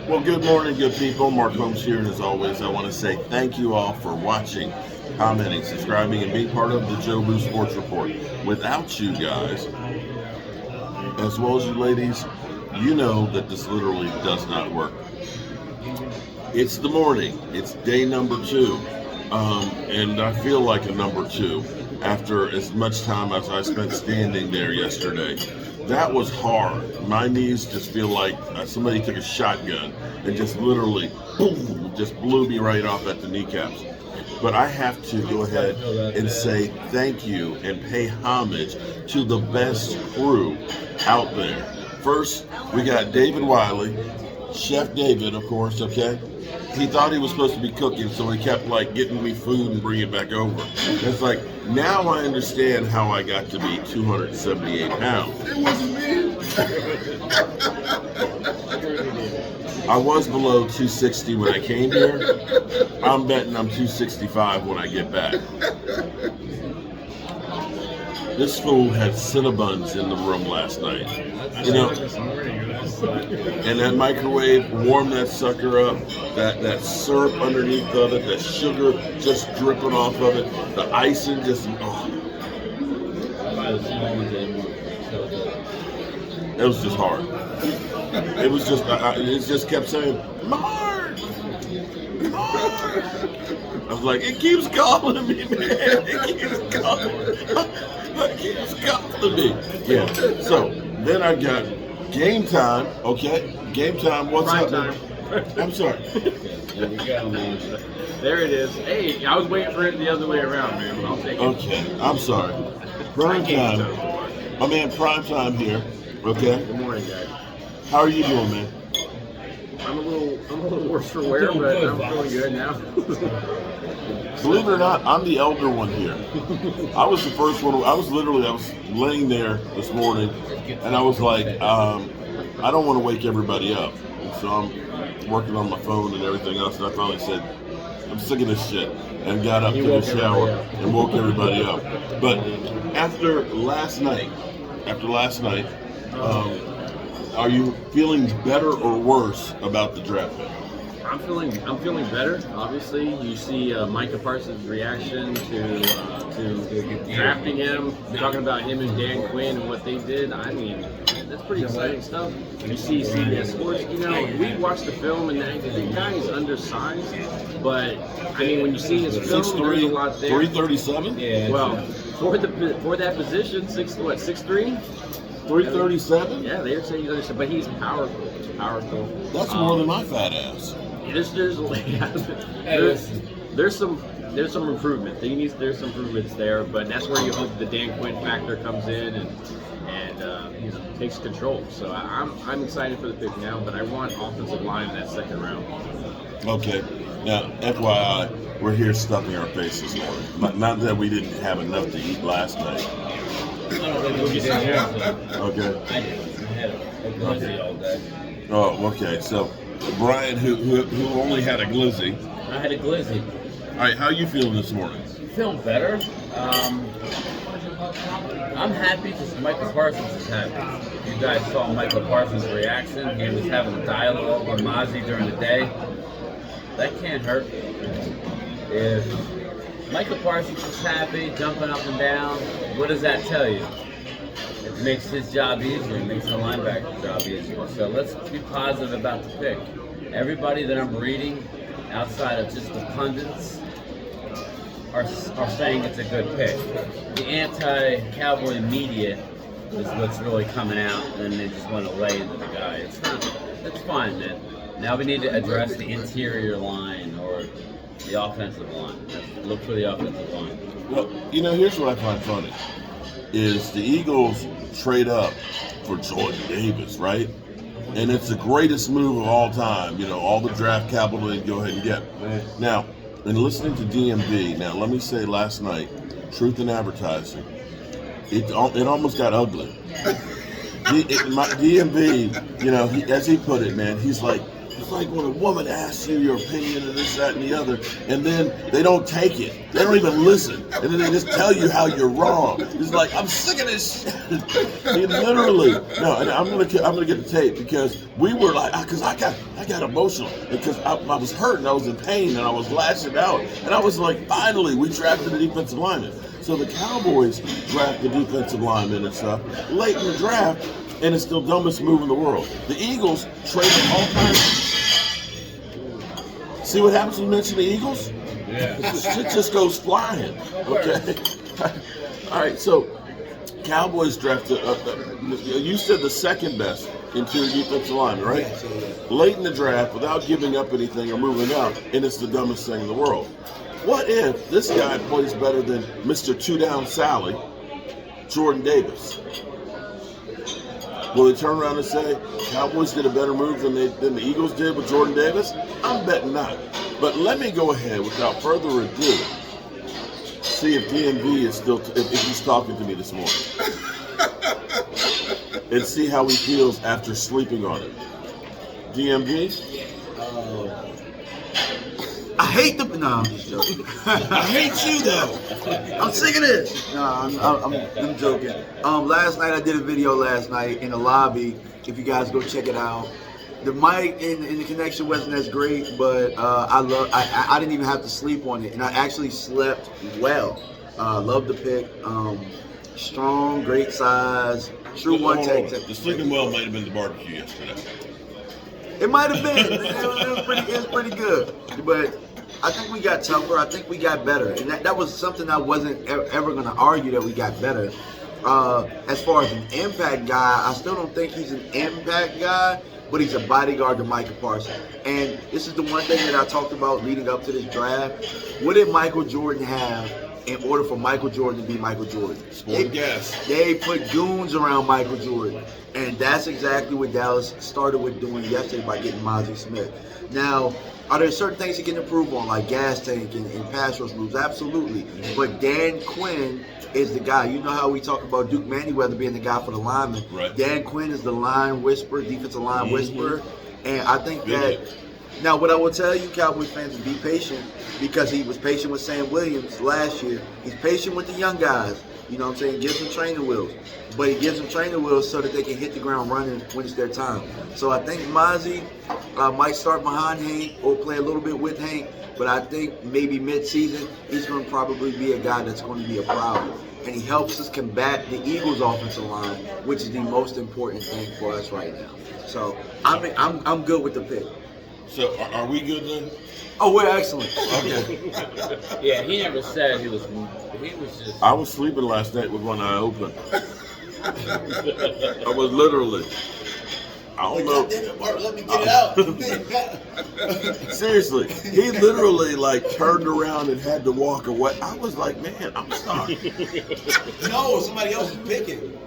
Well, good morning, good people. Mark Holmes here, and as always, I want to say thank you all for watching, commenting, subscribing, and being part of the Joe Boo Sports Report. Without you guys, as well as you ladies, you know that this literally does not work. It's the morning. It's day number 2. And I feel like a number 2 after as much time as I spent standing there yesterday. That was hard. My knees just feel like somebody took a shotgun and just literally, boom, just blew me right off at the kneecaps. But I have to go ahead and say thank you and pay homage to the best crew out there. First, we got David Wiley, Chef David, of course, okay? He thought he was supposed to be cooking, so he kept like getting me food and bringing it back over. It's like, now I understand how I got to be 278 pounds. It wasn't me. I was below 260 when I came here. I'm betting I'm 265 when I get back. This fool had Cinnabons in the room last night. You know, and that microwave warmed that sucker up. That syrup underneath of it, that sugar just dripping off of it, the icing just, It was just hard. It was just, it just kept saying, Mark! Mark! I was like, it keeps calling me, man. It keeps calling me. It keeps calling me. Yeah. So then I got game time. Okay, game time. What's Prime up? time. I'm sorry. There you go, man. There it is. Hey, I was waiting for it the other way around, man. But I'll take it. Okay, I'm sorry. Prime time. My man, prime time here. Okay. Good morning, guys. How are you doing, man? I'm a little worse for wear, but I'm feeling good now. Believe it or not, I'm the elder one here. I was the first one. I was laying there this morning, and I was like, I don't want to wake everybody up. And so I'm working on my phone and everything else, and I finally said, I'm sick of this shit, and got up to the shower and woke everybody up. But after last night, are you feeling better or worse about the draft pick? I'm feeling better. Obviously, you see Micah Parsons' reaction to drafting him, talking about him and Dan Quinn and what they did. I mean, that's pretty exciting stuff. You see CBS Sports. You know, we watched the film, and the guy is undersized, but I mean, when you see his film, there's a lot there. 337? Yeah. Well, for that position, 6'3". 337? Yeah, they're saying he's undersized, but he's powerful. That's more than my fat ass. There's some improvement. There's some improvements there, but that's where you hope the Dan Quinn factor comes in and takes control. So I'm excited for the pick now, but I want offensive line in that second round. Okay. Now, FYI, we're here stuffing our faces more. Not that we didn't have enough to eat last night. Okay. I had a glizzy all day. Oh, okay. So, Brian, who only had a glizzy. I had a glizzy. All right, how you feeling this morning? Feeling better. I'm happy because Michael Parsons is happy. You guys saw Michael Parsons' reaction. He was having a dialogue with Mazzi during the day. That can't hurt. If Michael Parsons is happy, jumping up and down, what does that tell you? It makes his job easier. It makes the linebacker's job easier. So let's be positive about the pick. Everybody that I'm reading, outside of just the pundits, are saying it's a good pick. The anti-Cowboy media is what's really coming out, and they just want to lay into the guy. It's fine, man. Now we need to address the interior line or the offensive line. Look for the offensive line. Well, here's what I find funny. Is the Eagles trade up for Jordan Davis, right? And it's the greatest move of all time. All the draft capital they go ahead and get. Now, in listening to DMV, now let me say last night, Truth in Advertising, it almost got ugly. DMV, as he put it, man, he's like, It's like when a woman asks you your opinion and this, that, and the other, and then they don't take it. They don't even listen. And then they just tell you how you're wrong. It's like, I'm sick of this shit. He literally, no, and I'm gonna get the tape because we were like, because I got emotional because I was hurt and I was in pain and I was lashing out. And I was like, finally, we drafted a defensive lineman. So the Cowboys draft the defensive lineman and stuff late in the draft, and it's the dumbest move in the world. The Eagles traded all kinds. See what happens when you mention the Eagles? Yeah. Shit just goes flying. Okay. All right. So Cowboys drafted. You said the second best interior defensive lineman, right? Late in the draft, without giving up anything or moving up, and it's the dumbest thing in the world. What if this guy plays better than Mr. Two Down Sally, Jordan Davis? Will they turn around and say Cowboys did a better move than the Eagles did with Jordan Davis? I'm betting not. But let me go ahead, without further ado, see if DMV is still, if he's talking to me this morning, and see how he feels after sleeping on it. DMV? I hate the. No, I'm just joking. I hate you though. I'm sick of this. No, I'm joking. Last night I did a video last night in the lobby. If you guys go check it out, the mic and the connection wasn't as great, but I didn't even have to sleep on it, and I actually slept well. Love the pick. Strong, great size, true one take. The sleeping well might have been the barbecue yesterday. It might have been. It was pretty good, but I think we got tougher. I think we got better, and that was something I wasn't ever going to argue that we got better. As far as an impact guy, I still don't think he's an impact guy, but he's a bodyguard to Micah Parsons. And this is the one thing that I talked about leading up to this draft. What did Michael Jordan have in order for Michael Jordan to be Michael Jordan? They put goons around Michael Jordan. And that's exactly what Dallas started with doing yesterday by getting Mazzi Smith. Now, are there certain things he can improve on, like gas tank and pass rush moves? Absolutely. But Dan Quinn is the guy. You know how we talk about Duke Manyweather being the guy for the linemen. Right. Dan Quinn is the line whisperer, defensive line whisperer. And I think that, now what I will tell you, Cowboys fans, is be patient, because he was patient with Sam Williams last year. He's patient with the young guys. You know what I'm saying? Gives them training wheels. But he gives them training wheels so that they can hit the ground running when it's their time. So I think Mazzi might start behind Hank or play a little bit with Hank. But I think maybe mid-season, he's going to probably be a guy that's going to be a problem. And he helps us combat the Eagles' offensive line, which is the most important thing for us right now. So I'm good with the pick. So are we good then? Oh, we're excellent. Okay. Yeah, he never said he was just. I was sleeping last night with one eye open. I was literally. I don't know. God damn it, Mark, let me get it out. Seriously, he literally like turned around and had to walk away. I was like, man, I'm sorry. No, somebody else was picking.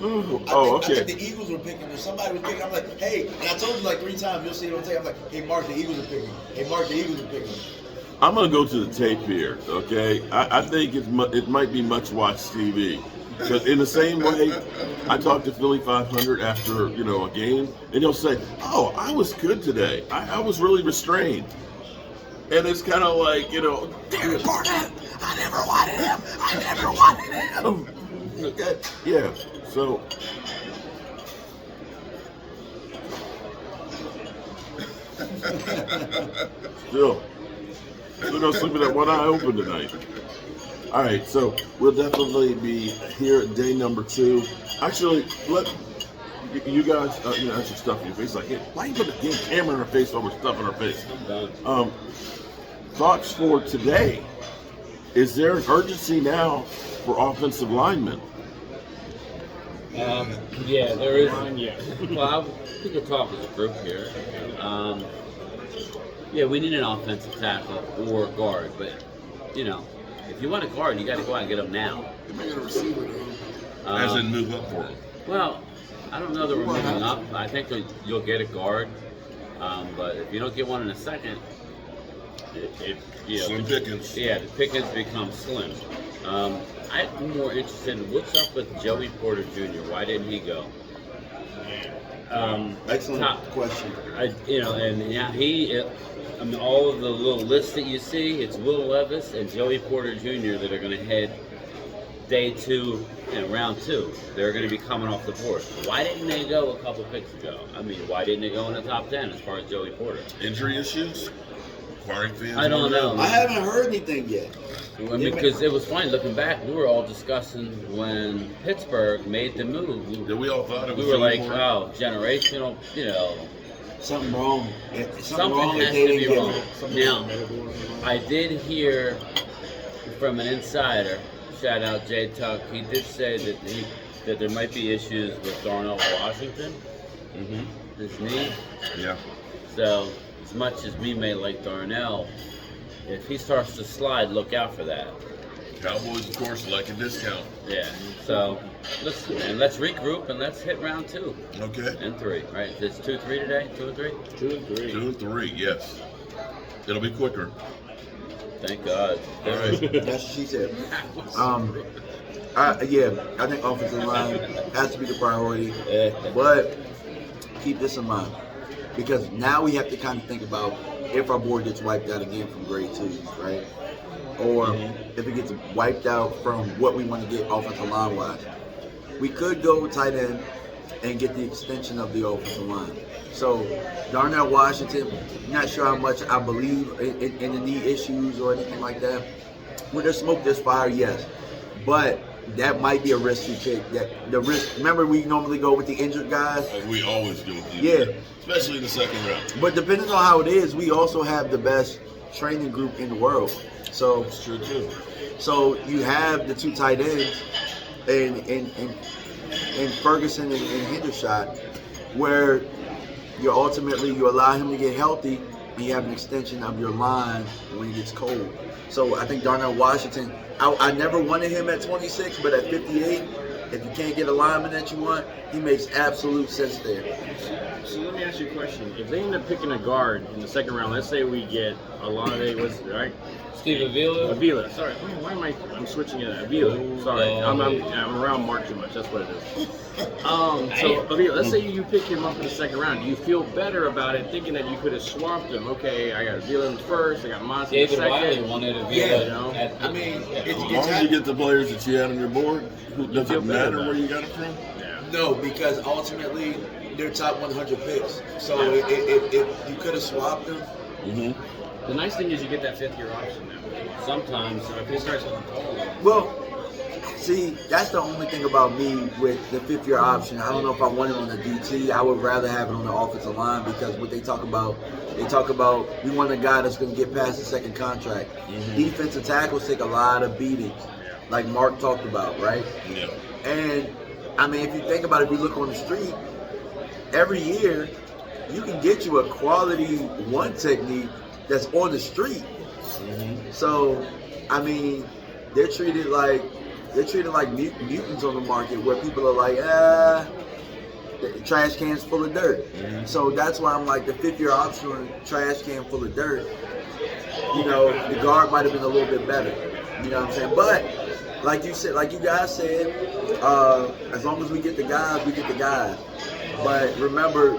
Oh, I okay. think the Eagles were picking, or somebody was picking. I'm like, hey, and I told you like 3 times, you'll see it on tape. I'm like, hey, Mark, the Eagles are picking. Hey, Mark, the Eagles are picking. I'm gonna go to the tape here, okay? I think it might be much watched TV. Because in the same way, I talked to Philly 500 after a game, and he'll say, "Oh, I was good today. I was really restrained." And it's kind of like, Derek Barnett, I never wanted him. I never wanted him. Okay, yeah. So. Still no sleeping at one eye open tonight. All right, so we'll definitely be here at day number 2. Actually, let you guys, that's your stuff in your face. Like, hey, why you put the damn camera in her face while we're stuffing her face? Thoughts for today? Is there an urgency now for offensive linemen? Yeah, there is. Well, we could talk as a group here. Yeah, we need an offensive tackle or guard, but if you want a guard, you got to go out and get them now. You're making a receiver, as in move up for him. Well, I don't know that we're moving up. I think that you'll get a guard, but if you don't get one in a second, Slim pickings. Yeah, the pickings become slim. I'm more interested in what's up with Joey Porter Jr. Why didn't he go? Excellent top, question. I mean, all of the little lists that you see, it's Will Levis and Joey Porter Jr. that are going to head day 2 and round 2. They're going to be coming off the board. Why didn't they go a couple picks ago? I mean, why didn't they go in the top 10 as far as Joey Porter? Injury issues? Acquiring fans? I don't know. I haven't heard anything yet. I mean, because it was funny looking back. We were all discussing when Pittsburgh made the move. Yeah, we all thought it was We were like, more. oh, generational, Something wrong. something wrong has if they to didn't be get wrong. it. Now, I did hear from an insider, shout out Jay Tuck, he did say that there might be issues with Darnell Washington, his knee. Yeah. So, as much as we may like Darnell, if he starts to slide, look out for that. Cowboys, of course, like a discount. Yeah. So, listen, man, let's regroup and let's hit round 2 Okay. and 3, right? It's 2-3 today? 2 and 3? 2 and 3. 2 and 3, yes. It'll be quicker. Thank God. All right. That's what she said. I think offensive line has to be the priority. But keep this in mind, because now we have to kind of think about if our board gets wiped out again from grade 2, right? Or if it gets wiped out from what we want to get offensive line wise. We could go tight end and get the extension of the offensive line. So Darnell Washington, not sure how much I believe in the knee issues or anything like that. When there's smoke, there's fire, yes. But that might be a risky pick. Remember, we normally go with the injured guys. Like we always do with these. Yeah. Especially in the second round. But depending on how it is, we also have the best training group in the world. So That's true too. So you have the 2 tight ends in Ferguson and Hendershot, where you allow him to get healthy, and you have an extension of your line when it gets cold. So I think Darnell Washington, I never wanted him at 26, but at 58, if you can't get a lineman that you want, he makes absolute sense there. So let me ask you a question. If they end up picking a guard in the second round, let's say we get right? Steve Avila? Avila. Sorry, why am I'm switching it? Avila. Sorry, I'm around Mark too much. That's what it is. So Avila, let's say you pick him up in the second round. Do you feel better about it, thinking that you could have swapped him? Okay, I got Avila in the first. I got Mazzi in the David second. Riley wanted Avila. Yeah. I mean, As long as you get the players that you had on your board, does feel it better matter about where it. you got it from? Yeah. no, because ultimately they're top 100 picks. So if you could have swapped them, The nice thing is you get that 5th-year option now. Sometimes, so if he starts with a goal, Well, see, that's the only thing about me with the 5th-year option. I don't know if I want it on the DT. I would rather have it on the offensive line, because what they talk about we want a guy that's going to get past the second contract. Defensive tackles take a lot of beatings, like Mark talked about, right? Yeah. And I mean, if you think about it, if you look on the street, every year you can get you a quality one technique that's on the street. So, I mean, they're treated like mutants on the market, where people are like, the trash can's full of dirt. So that's why I'm like, the 5th-year option on trash can full of dirt. You know, the guard might have been a little bit better. You know what I'm saying? But like you said, like you guys said, as long as we get the guys, we get the guys. But remember,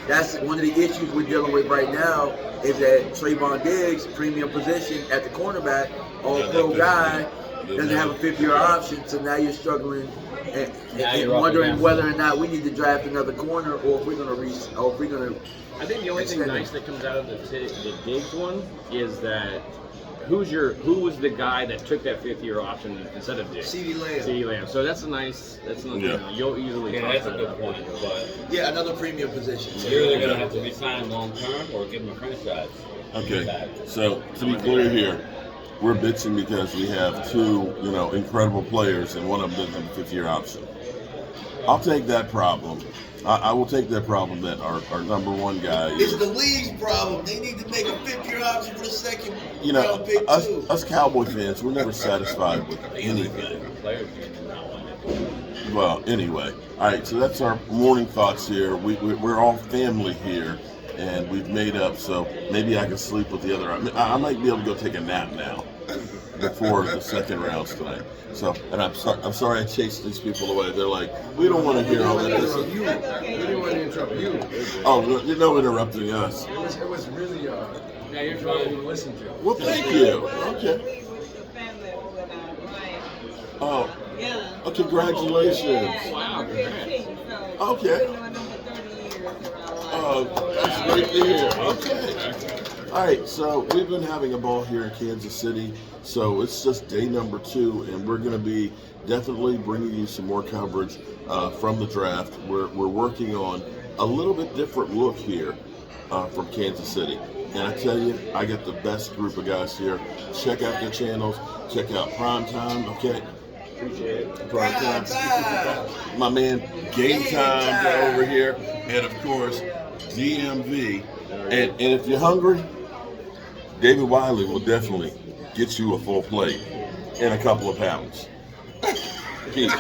that's one of the issues we're dealing with right now, is that Trayvon Diggs, premium position at the cornerback, all-pro guy, doesn't have a 5th-year option. So now you're struggling and wondering whether or not we need to draft another corner, or if we're gonna I think the only thing nice that comes out of the Diggs one is that who was the guy that took that 5th-year option instead of Diggs? CeeDee Lamb. So that's another Yeah. you'll easily Yeah, talk that's a about good that. point. But Yeah, another premium position. you're either going to have to resign him long term or give him a franchise. Okay. So to be clear here, we're bitching because we have 2, incredible players, and one of them doesn't have a 5th-year option. I'll take that problem. I will take that problem that our number one guy It's is. the league's problem. They need to make a 5th-year option for the second You know, round pick too. us Cowboy fans, we're never satisfied with anything. Players do not want it. Well, anyway, all right. So that's our morning thoughts here. We're all family here, and we've made up. So maybe I can sleep with the other. I might be able to go take a nap now. before the second rounds tonight. So, and I'm sorry I chased these people away. They're like, we don't want to hear all that. We didn't want to interrupt you. Oh, you're no interrupting us. It was really yeah, you're trying to listen to. Well, thank you. Okay. Oh, oh, congratulations. Wow, congrats. Okay. Oh, that's great to hear. Okay. All right, so we've been having a ball here in Kansas City. So it's just day number 2, and we're going to be definitely bringing you some more coverage from the draft. We're working on a little bit different look here from Kansas City. And I tell you, I got the best group of guys here. Check out their channels. Check out Primetime, okay? Prime Time. My man, Game Time over here. And of course, DMV. And if you're hungry, David Wiley will definitely get you a full plate and a couple of pounds. Peace.